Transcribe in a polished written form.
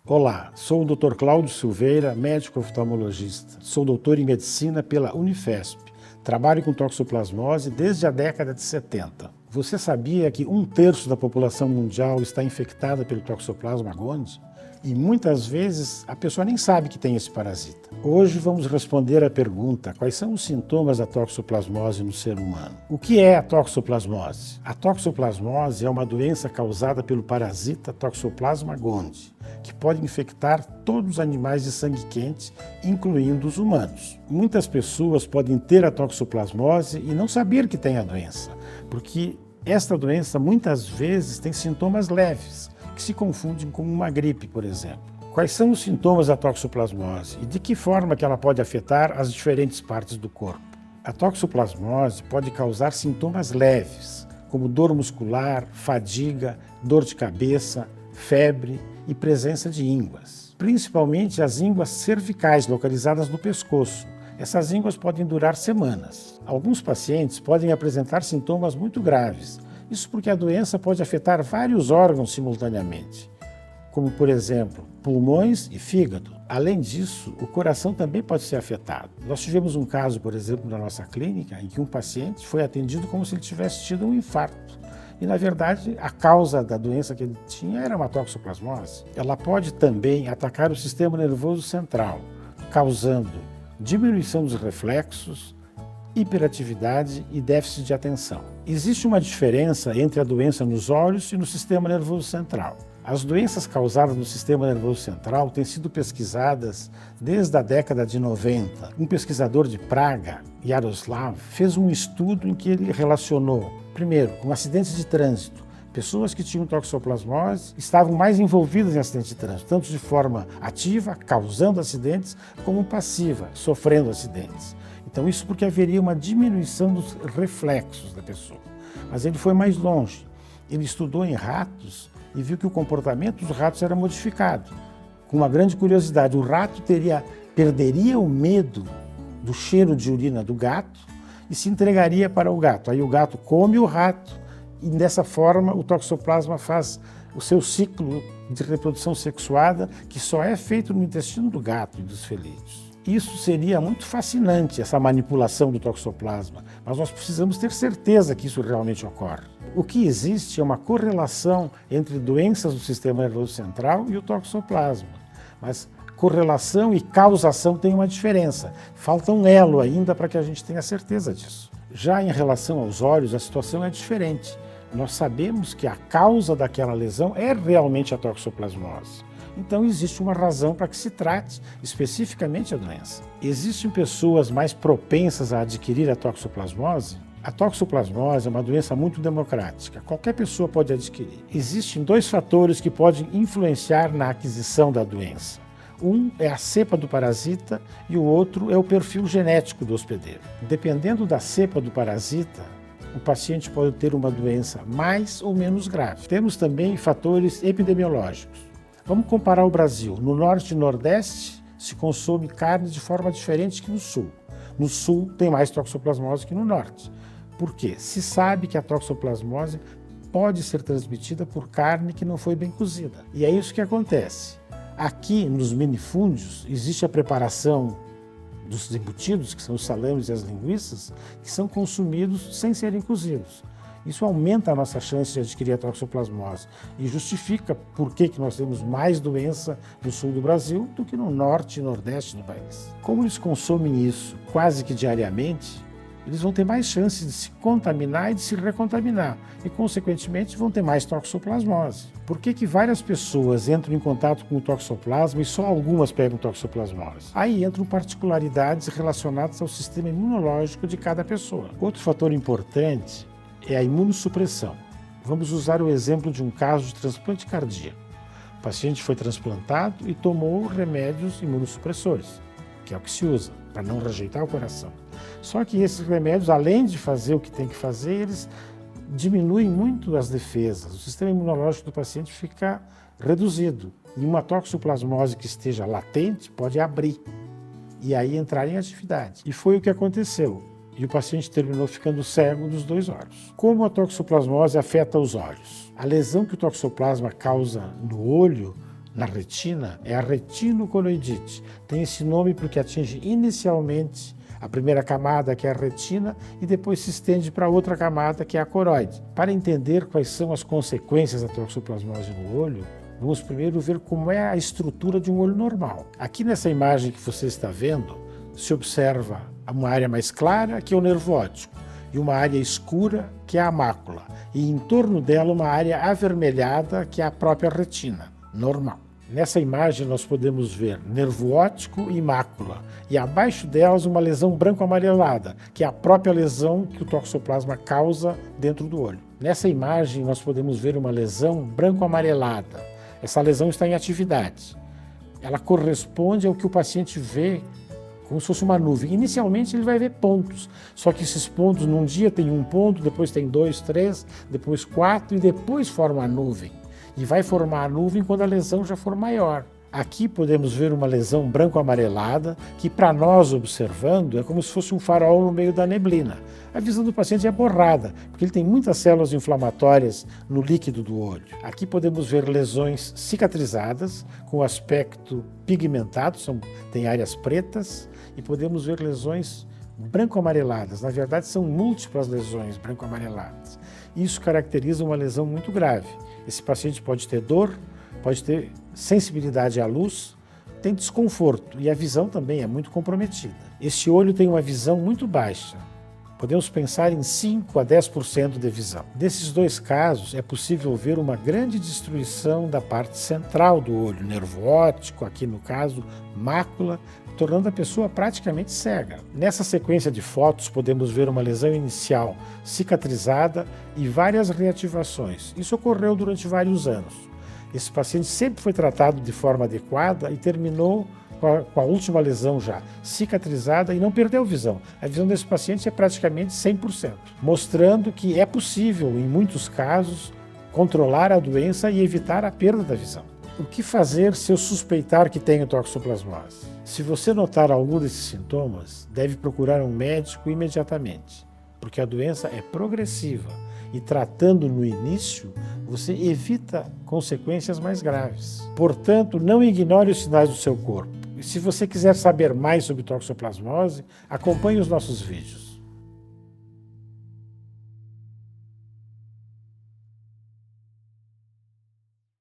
Olá, sou o Dr. Cláudio Silveira, médico oftalmologista. Sou doutor em medicina pela Unifesp. Trabalho com toxoplasmose desde a década de 70. Você sabia que 1/3 da população mundial está infectada pelo Toxoplasma gondii? E muitas vezes a pessoa nem sabe que tem esse parasita. Hoje vamos responder à pergunta: quais são os sintomas da toxoplasmose no ser humano? O que é a toxoplasmose? A toxoplasmose é uma doença causada pelo parasita Toxoplasma gondii, que pode infectar todos os animais de sangue quente, incluindo os humanos. Muitas pessoas podem ter a toxoplasmose e não saber que tem a doença, porque esta doença muitas vezes tem sintomas leves, que se confundem com uma gripe, por exemplo. Quais são os sintomas da toxoplasmose e de que forma que ela pode afetar as diferentes partes do corpo? A toxoplasmose pode causar sintomas leves, como dor muscular, fadiga, dor de cabeça, febre e presença de ínguas, principalmente as ínguas cervicais localizadas no pescoço. Essas ínguas podem durar semanas. Alguns pacientes podem apresentar sintomas muito graves. Isso porque a doença pode afetar vários órgãos simultaneamente, como, por exemplo, pulmões e fígado. Além disso, o coração também pode ser afetado. Nós tivemos um caso, por exemplo, na nossa clínica, em que um paciente foi atendido como se ele tivesse tido um infarto. E, na verdade, a causa da doença que ele tinha era uma toxoplasmose. Ela pode também atacar o sistema nervoso central, causando diminuição dos reflexos, hiperatividade e déficit de atenção. Existe uma diferença entre a doença nos olhos e no sistema nervoso central. As doenças causadas no sistema nervoso central têm sido pesquisadas desde a década de 90. Um pesquisador de Praga, Jaroslav, fez um estudo em que ele relacionou, primeiro, com acidentes de trânsito. Pessoas que tinham toxoplasmose estavam mais envolvidas em acidentes de trânsito, tanto de forma ativa, causando acidentes, como passiva, sofrendo acidentes. Então, isso porque haveria uma diminuição dos reflexos da pessoa. Mas ele foi mais longe. Ele estudou em ratos e viu que o comportamento dos ratos era modificado. Com uma grande curiosidade, o rato perderia o medo do cheiro de urina do gato e se entregaria para o gato. Aí o gato come o rato e, dessa forma, o toxoplasma faz o seu ciclo de reprodução sexuada, que só é feito no intestino do gato e dos felídeos. Isso seria muito fascinante, essa manipulação do toxoplasma, mas nós precisamos ter certeza que isso realmente ocorre. O que existe é uma correlação entre doenças do sistema nervoso central e o toxoplasma, mas correlação e causação têm uma diferença. Falta um elo ainda para que a gente tenha certeza disso. Já em relação aos olhos, a situação é diferente. Nós sabemos que a causa daquela lesão é realmente a toxoplasmose. Então existe uma razão para que se trate especificamente a doença. Existem pessoas mais propensas a adquirir a toxoplasmose? A toxoplasmose é uma doença muito democrática, qualquer pessoa pode adquirir. Existem 2 fatores que podem influenciar na aquisição da doença. Um é a cepa do parasita e o outro é o perfil genético do hospedeiro. Dependendo da cepa do parasita, o paciente pode ter uma doença mais ou menos grave. Temos também fatores epidemiológicos. Vamos comparar o Brasil. No Norte e Nordeste se consome carne de forma diferente que no Sul. No Sul tem mais toxoplasmose que no Norte. Por quê? Se sabe que a toxoplasmose pode ser transmitida por carne que não foi bem cozida. E é isso que acontece. Aqui, nos minifúndios, existe a preparação dos embutidos, que são os salames e as linguiças, que são consumidos sem serem cozidos. Isso aumenta a nossa chance de adquirir a toxoplasmose e justifica por que nós temos mais doença no sul do Brasil do que no norte e nordeste do país. Como eles consomem isso quase que diariamente, eles vão ter mais chances de se contaminar e de se recontaminar e, consequentemente, vão ter mais toxoplasmose. Por que várias pessoas entram em contato com o toxoplasma e só algumas pegam toxoplasmose? Aí entram particularidades relacionadas ao sistema imunológico de cada pessoa. Outro fator importante é a imunossupressão. Vamos usar o exemplo de um caso de transplante cardíaco. O paciente foi transplantado e tomou remédios imunossupressores, que é o que se usa, para não rejeitar o coração. Só que esses remédios, além de fazer o que tem que fazer, eles diminuem muito as defesas. O sistema imunológico do paciente fica reduzido. E uma toxoplasmose que esteja latente pode abrir e aí entrar em atividade. E foi o que aconteceu. E o paciente terminou ficando cego dos 2 olhos. Como a toxoplasmose afeta os olhos? A lesão que o toxoplasma causa no olho na retina é a retinoconoidite. Tem esse nome porque atinge inicialmente a primeira camada, que é a retina, e depois se estende para outra camada, que é a coroide. Para entender quais são as consequências da toxoplasmose no olho, vamos primeiro ver como é a estrutura de um olho normal. Aqui nessa imagem que você está vendo, se observa uma área mais clara, que é o nervo óptico, e uma área escura, que é a mácula, e em torno dela uma área avermelhada, que é a própria retina, normal. Nessa imagem nós podemos ver nervo óptico e mácula, e abaixo delas uma lesão branco-amarelada, que é a própria lesão que o toxoplasma causa dentro do olho. Nessa imagem nós podemos ver uma lesão branco-amarelada. Essa lesão está em atividade. Ela corresponde ao que o paciente vê como se fosse uma nuvem. Inicialmente ele vai ver pontos, só que esses pontos num dia tem um ponto, depois tem 2, 3, depois 4 e depois forma a nuvem. E vai formar a nuvem quando a lesão já for maior. Aqui podemos ver uma lesão branco-amarelada, que para nós observando é como se fosse um farol no meio da neblina. A visão do paciente é borrada, porque ele tem muitas células inflamatórias no líquido do olho. Aqui podemos ver lesões cicatrizadas, com aspecto pigmentado, tem áreas pretas, e podemos ver lesões branco-amareladas. Na verdade, são múltiplas lesões branco-amareladas. Isso caracteriza uma lesão muito grave. Esse paciente pode ter dor, pode ter sensibilidade à luz, tem desconforto e a visão também é muito comprometida. Esse olho tem uma visão muito baixa. Podemos pensar em 5 a 10% de visão. Nesses dois casos, é possível ver uma grande destruição da parte central do olho, nervo óptico, aqui no caso, mácula, tornando a pessoa praticamente cega. Nessa sequência de fotos, podemos ver uma lesão inicial cicatrizada e várias reativações. Isso ocorreu durante vários anos. Esse paciente sempre foi tratado de forma adequada e terminou com a última lesão já cicatrizada e não perdeu visão. A visão desse paciente é praticamente 100%, mostrando que é possível, em muitos casos, controlar a doença e evitar a perda da visão. O que fazer se eu suspeitar que tenho toxoplasmose? Se você notar algum desses sintomas, deve procurar um médico imediatamente, porque a doença é progressiva e tratando no início, você evita consequências mais graves. Portanto, não ignore os sinais do seu corpo. E se você quiser saber mais sobre toxoplasmose, acompanhe os nossos vídeos.